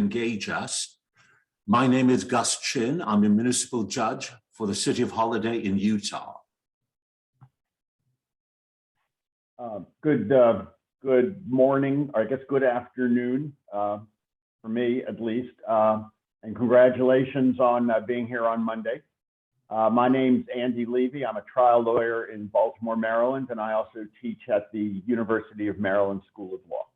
engage us. My name is Gus Chin. I'm a municipal judge for the city of Holiday in Utah. Good morning, or I guess good afternoon, for me at least, and congratulations on being here on Monday. My name's Andy Levy. I'm a trial lawyer in Baltimore, Maryland, and I also teach at the University of Maryland School of Law.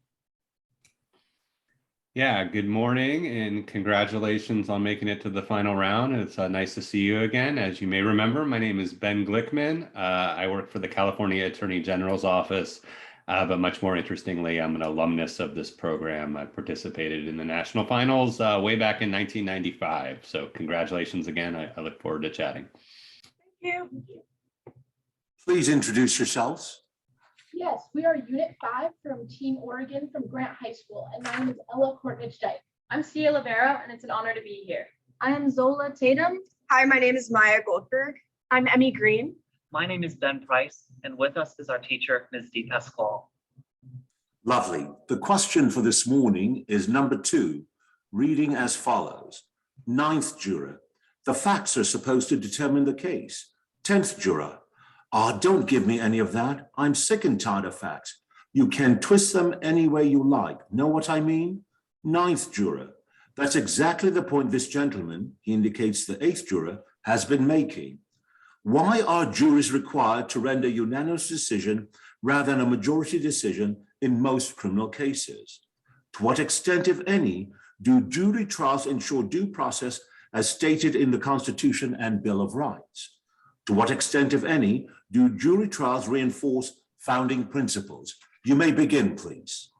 Yeah, good morning and congratulations on making it to the final round. It's nice to see you again. As you may remember, my name is Ben Glickman. I work for the California Attorney General's office, but much more interestingly, I'm an alumnus of this program. I participated in the national finals way back in 1995. So congratulations again. I look forward to chatting. Thank you. Please introduce yourselves. Yes, we are Unit 5 from Team Oregon from Grant High School, and my name is Ella Courtnidge-Dyke. I'm Cia Lavero, and it's an honor to be here. I am Zola Tatum. Hi, my name is Maya Goldberg. I'm Emmy Green. My name is Ben Price, and with us is our teacher, Ms. Dee Pasquale. Lovely. The question for this morning is number 2, reading as follows. 9th juror, the facts are supposed to determine the case. 10th juror, don't give me any of that. I'm sick and tired of facts. You can twist them any way you like. Know what I mean? 9th juror, that's exactly the point this gentleman, he indicates the 8th juror, has been making. Why are juries required to render unanimous decision rather than a majority decision in most criminal cases? To what extent, if any, do jury trials ensure due process as stated in the Constitution and Bill of Rights? To what extent, if any, do jury trials reinforce founding principles? You may begin, please.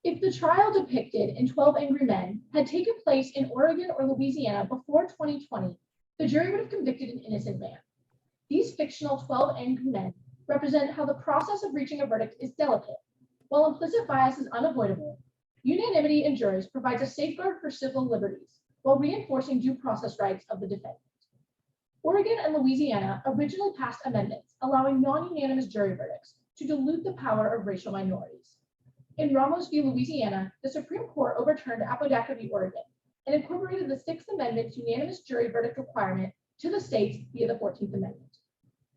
If the trial depicted in 12 Angry Men had taken place in Oregon or Louisiana before 2020, the jury would have convicted an innocent man. These fictional 12 Angry Men represent how the process of reaching a verdict is delicate. While implicit bias is unavoidable, unanimity in juries provides a safeguard for civil liberties while reinforcing due process rights of the defendant. Oregon and Louisiana originally passed amendments allowing non-unanimous jury verdicts to dilute the power of racial minorities. In Ramos v. Louisiana, the Supreme Court overturned Apodaca v. Oregon and incorporated the 6th Amendment's unanimous jury verdict requirement to the states via the 14th Amendment.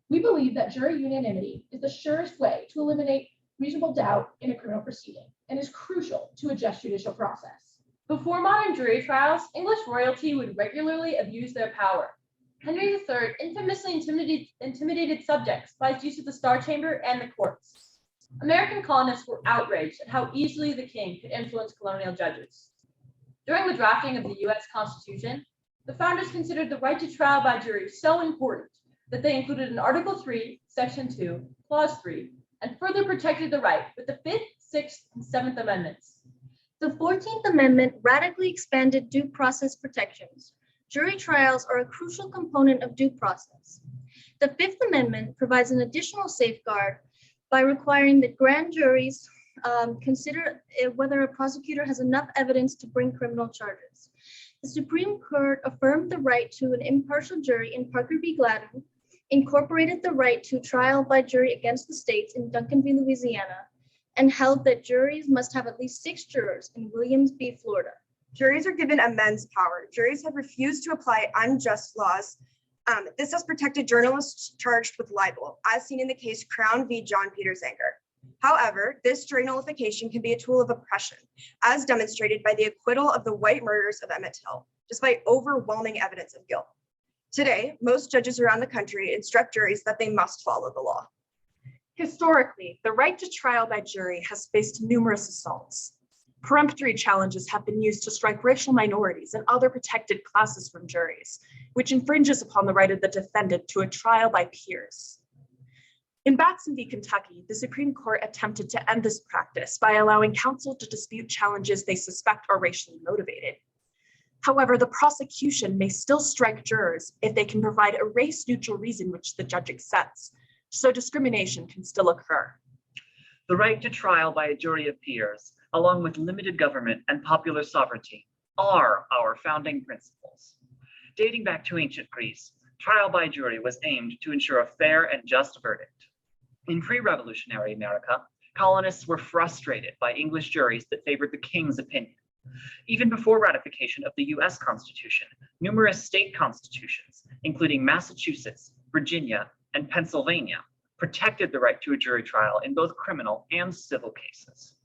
We believe that jury unanimity is the surest way to eliminate reasonable doubt in a criminal proceeding and is crucial to a just judicial process. Before modern jury trials, English royalty would regularly abuse their power. Henry III infamously intimidated subjects by his use of the Star Chamber and the courts. American colonists were outraged at how easily the king could influence colonial judges. During the drafting of the U.S. Constitution, the founders considered the right to trial by jury so important that they included in Article 3, Section 2, Clause 3, and further protected the right with the 5th, 6th, and 7th Amendments. The 14th Amendment radically expanded due process protections. Jury trials are a crucial component of due process. The 5th Amendment provides an additional safeguard by requiring that grand juries consider whether a prosecutor has enough evidence to bring criminal charges. The Supreme Court affirmed the right to an impartial jury in Parker v. Gladden, incorporated the right to trial by jury against the states in Duncan v. Louisiana, and held that juries must have at least 6 jurors in Williams v. Florida. Juries are given immense power. Juries have refused to apply unjust laws. This has protected journalists charged with libel, as seen in the case Crown v. John Peter Zenger. However, this jury nullification can be a tool of oppression, as demonstrated by the acquittal of the white murderers of Emmett Till, despite overwhelming evidence of guilt. Today, most judges around the country instruct juries that they must follow the law. Historically, the right to trial by jury has faced numerous assaults. Peremptory challenges have been used to strike racial minorities and other protected classes from juries, which infringes upon the right of the defendant to a trial by peers. In Batson v. Kentucky, the Supreme Court attempted to end this practice by allowing counsel to dispute challenges they suspect are racially motivated. However, the prosecution may still strike jurors if they can provide a race-neutral reason which the judge accepts, so discrimination can still occur. The right to trial by a jury of peers, along with limited government and popular sovereignty, are our founding principles. Dating back to ancient Greece, trial by jury was aimed to ensure a fair and just verdict. In pre-revolutionary America, colonists were frustrated by English juries that favored the king's opinion. Even before ratification of the US Constitution, numerous state constitutions, including Massachusetts, Virginia, and Pennsylvania, protected the right to a jury trial in both criminal and civil cases.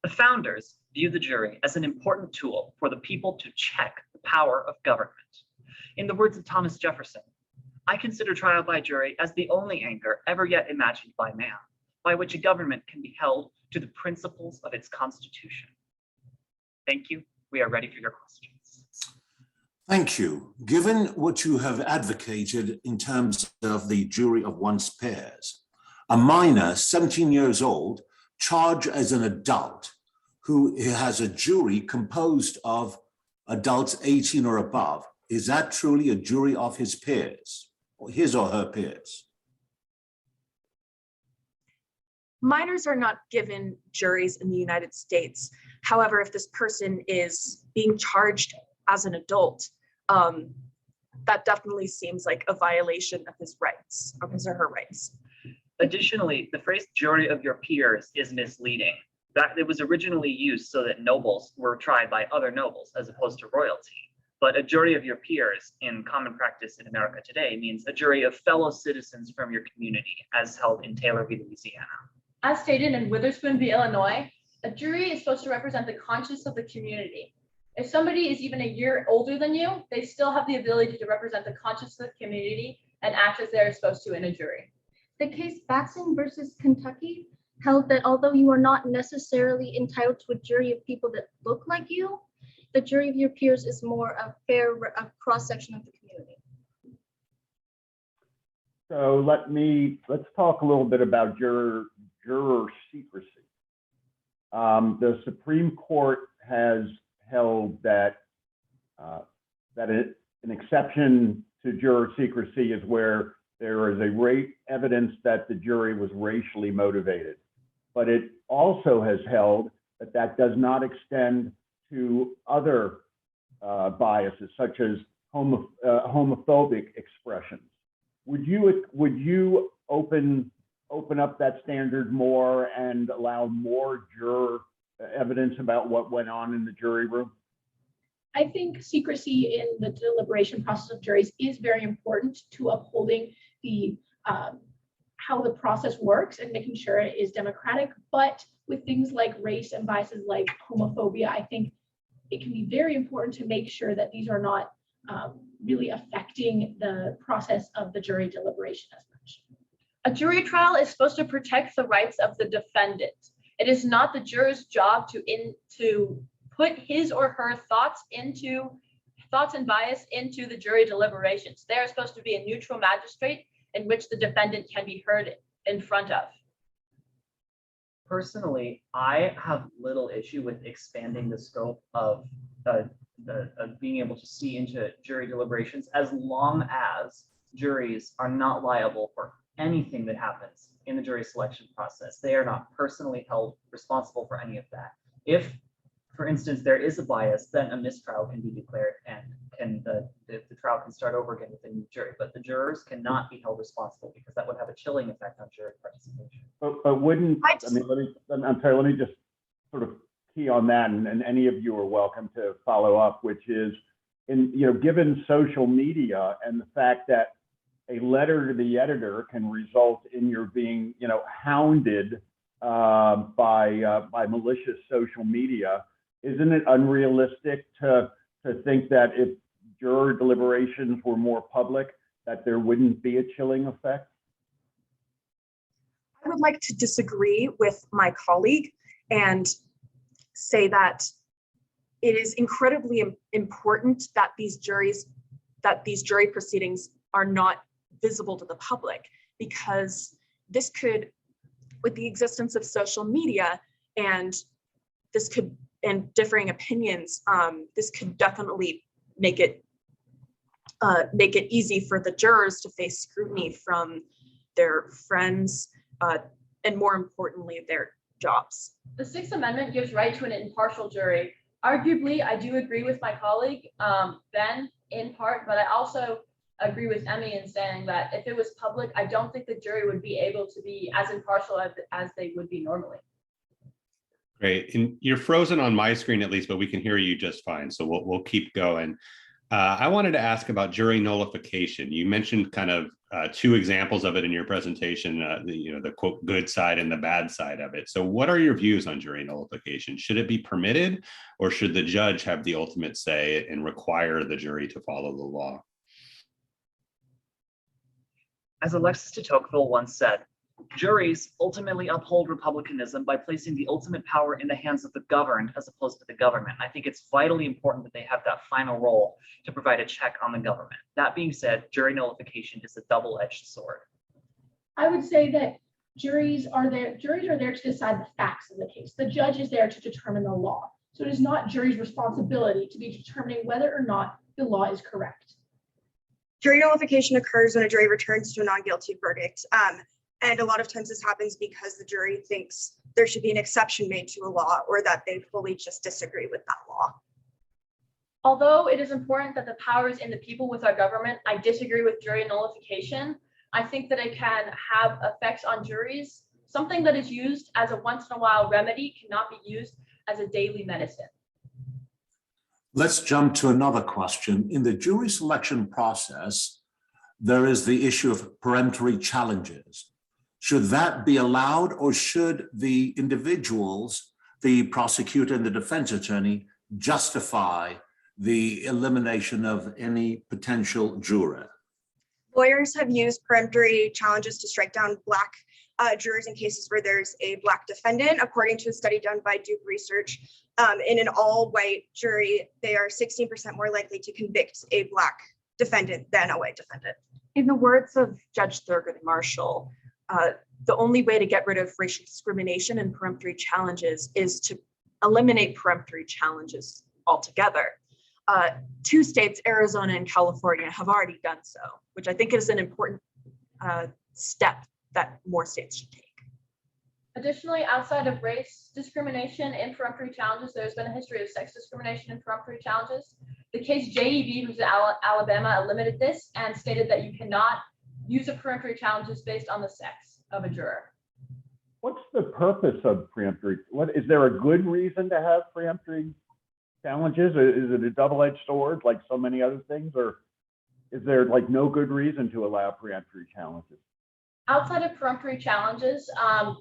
The founders viewed the jury as an important tool for the people to check the power of government. In the words of Thomas Jefferson, "I consider trial by jury as the only anchor ever yet imagined by man, by which a government can be held to the principles of its constitution." Thank you. We are ready for your questions. Thank you. Given what you have advocated in terms of the jury of one's peers, a minor 17 years old charged as an adult who has a jury composed of adults 18 or above, is that truly a jury of his peers, or his or her peers? Minors are not given juries in the United States. However, if this person is being charged as an adult, that definitely seems like a violation of his rights, of his or her rights. Additionally, the phrase "jury of your peers" is misleading. That it was originally used so that nobles were tried by other nobles as opposed to royalty. But a jury of your peers in common practice in America today means a jury of fellow citizens from your community, as held in Taylor v. Louisiana. As stated in Witherspoon v. Illinois, a jury is supposed to represent the conscience of the community. If somebody is even a year older than you, they still have the ability to represent the conscience of the community and act as they're supposed to in a jury. The case Batson versus Kentucky held that although you are not necessarily entitled to a jury of people that look like you, the jury of your peers is more a fair cross-section of the community. So let's talk a little bit about juror secrecy. The Supreme Court has held that an exception to juror secrecy is where there is evidence that the jury was racially motivated. But it also has held that that does not extend to other biases, such as homophobic expressions. Would you open up that standard more and allow more juror evidence about what went on in the jury room? I think secrecy in the deliberation process of juries is very important to upholding the how the process works and making sure it is democratic. But with things like race and biases like homophobia, I think it can be very important to make sure that these are not really affecting the process of the jury deliberation as much. A jury trial is supposed to protect the rights of the defendant. It is not the juror's job to put his or her thoughts and bias into the jury deliberations. They are supposed to be a neutral magistrate in which the defendant can be heard in front of. Personally, I have little issue with expanding the scope of being able to see into jury deliberations, as long as juries are not liable for anything that happens in the jury selection process. They are not personally held responsible for any of that. If, for instance, there is a bias, then a mistrial can be declared and the trial can start over again with a new jury. But the jurors cannot be held responsible because that would have a chilling effect on jury participation. But wouldn't, let me just sort of key on that, and any of you are welcome to follow up, which is, given social media and the fact that a letter to the editor can result in your being, hounded by malicious social media, isn't it unrealistic to think that if juror deliberations were more public, that there wouldn't be a chilling effect? I would like to disagree with my colleague and say that it is incredibly important that these jury proceedings are not visible to the public, because this could, with the existence of social media and differing opinions, this could definitely make it easy for the jurors to face scrutiny from their friends, and more importantly, their jobs. The Sixth Amendment gives right to an impartial jury. Arguably, I do agree with my colleague, Ben, in part, but I also agree with Emmy in saying that if it was public, I don't think the jury would be able to be as impartial as they would be normally. Great. And you're frozen on my screen at least, but we can hear you just fine. So we'll keep going. I wanted to ask about jury nullification. You mentioned kind of two examples of it in your presentation, the quote good side and the bad side of it. So what are your views on jury nullification? Should it be permitted, or should the judge have the ultimate say and require the jury to follow the law? As Alexis de Tocqueville once said, juries ultimately uphold republicanism by placing the ultimate power in the hands of the governed as opposed to the government. I think it's vitally important that they have that final role to provide a check on the government. That being said, jury nullification is a double-edged sword. I would say that juries are there to decide the facts of the case. The judge is there to determine the law. So it is not jury's responsibility to be determining whether or not the law is correct. Jury nullification occurs when a jury returns to a non-guilty verdict. And a lot of times this happens because the jury thinks there should be an exception made to a law, or that they fully just disagree with that law. Although it is important that the power is in the people with our government, I disagree with jury nullification. I think that it can have effects on juries. Something that is used as a once in a while remedy cannot be used as a daily medicine. Let's jump to another question. In the jury selection process, there is the issue of peremptory challenges. Should that be allowed, or should the individuals, the prosecutor and the defense attorney, justify the elimination of any potential juror? Lawyers have used peremptory challenges to strike down Black jurors in cases where there's a Black defendant. According to a study done by Duke Research, in an all-white jury, they are 16% more likely to convict a Black defendant than a white defendant. In the words of Judge Thurgood Marshall, the only way to get rid of racial discrimination and peremptory challenges is to eliminate peremptory challenges altogether. Two states, Arizona and California, have already done so, which I think is an important step that more states should take. Additionally, outside of race discrimination in peremptory challenges, there's been a history of sex discrimination in peremptory challenges. The case JEB, who's in Alabama, limited this and stated that you cannot use a peremptory challenges based on the sex of a juror. What's the purpose of peremptory? What is there a good reason to have peremptory challenges? Is it a double-edged sword like so many other things, or is there like no good reason to allow peremptory challenges? Outside of peremptory challenges,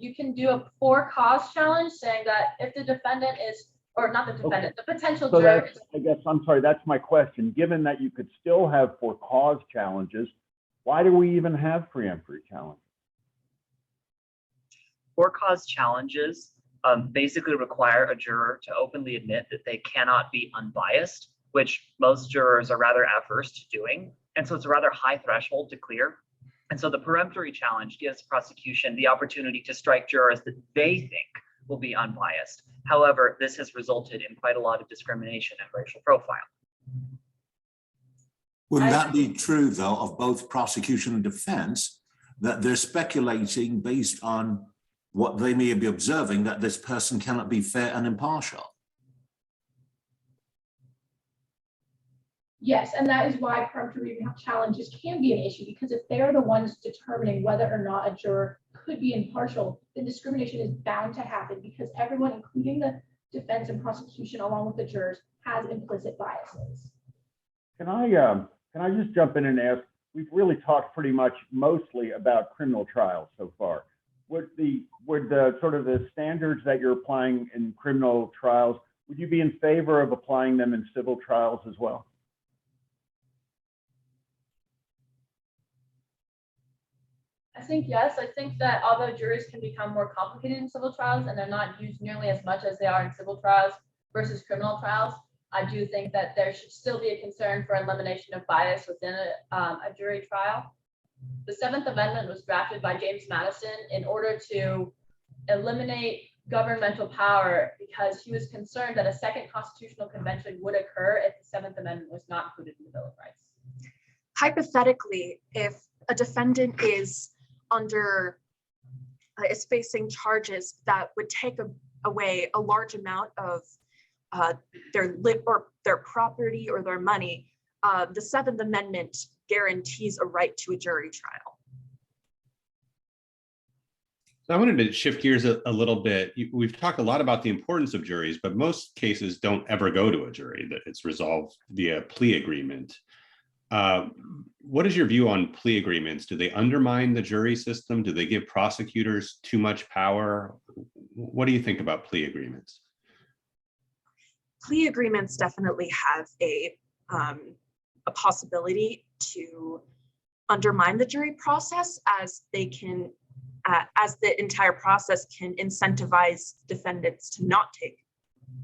you can do a for cause challenge saying that if the defendant is, or not the defendant, the potential So juror. that's, I guess, I'm sorry, that's my question. Given that you could still have for cause challenges, why do we even have peremptory challenges? For cause challenges basically require a juror to openly admit that they cannot be unbiased, which most jurors are rather averse to doing. And so it's a rather high threshold to clear. And so the peremptory challenge gives prosecution the opportunity to strike jurors that they think will be unbiased. However, this has resulted in quite a lot of discrimination and racial profile. Wouldn't that be true, though, of both prosecution and defense, that they're speculating based on what they may be observing, that this person cannot be fair and impartial? Yes, and that is why peremptory challenges can be an issue, because if they're the ones determining whether or not a juror could be impartial, then discrimination is bound to happen, because everyone, including the defense and prosecution, along with the jurors, has implicit biases. Can I just jump in and ask, we've really talked pretty much mostly about criminal trials so far. Would the sort of the standards that you're applying in criminal trials, would you be in favor of applying them in civil trials as well? I think yes. I think that although juries can become more complicated in civil trials and they're not used nearly as much as they are in civil trials versus criminal trials, I do think that there should still be a concern for elimination of bias within a jury trial. The Seventh Amendment was drafted by James Madison in order to eliminate governmental power, because he was concerned that a second constitutional convention would occur if the Seventh Amendment was not included in the Bill of Rights. Hypothetically, if a defendant is facing charges that would take away a large amount of their property or their money, the Seventh Amendment guarantees a right to a jury trial. I wanted to shift gears a little bit. We've talked a lot about the importance of juries, but most cases don't ever go to a jury, that it's resolved via plea agreement. What is your view on plea agreements? Do they undermine the jury system? Do they give prosecutors too much power? What do you think about plea agreements? Plea agreements definitely have a possibility to undermine the jury process, as they can, as the entire process can incentivize defendants to not take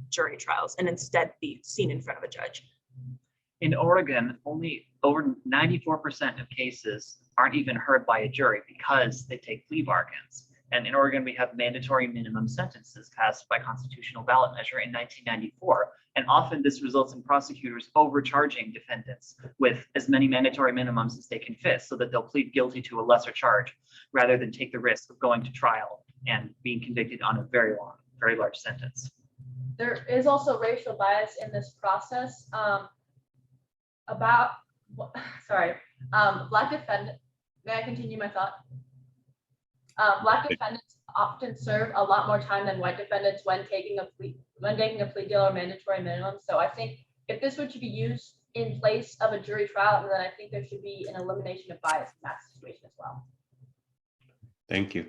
jury trials and instead be seen in front of a judge. In Oregon, only over 94% of cases aren't even heard by a jury because they take plea bargains. And in Oregon, we have mandatory minimum sentences passed by constitutional ballot measure in 1994. And often this results in prosecutors overcharging defendants with as many mandatory minimums as they can fit, so that they'll plead guilty to a lesser charge rather than take the risk of going to trial and being convicted on a very large sentence. There is also racial bias in this process. Black defendants, may I continue my thought? Black defendants often serve a lot more time than white defendants when taking a plea deal or mandatory minimum. So I think if this were to be used in place of a jury trial, then I think there should be an elimination of bias in that situation as well. Thank you.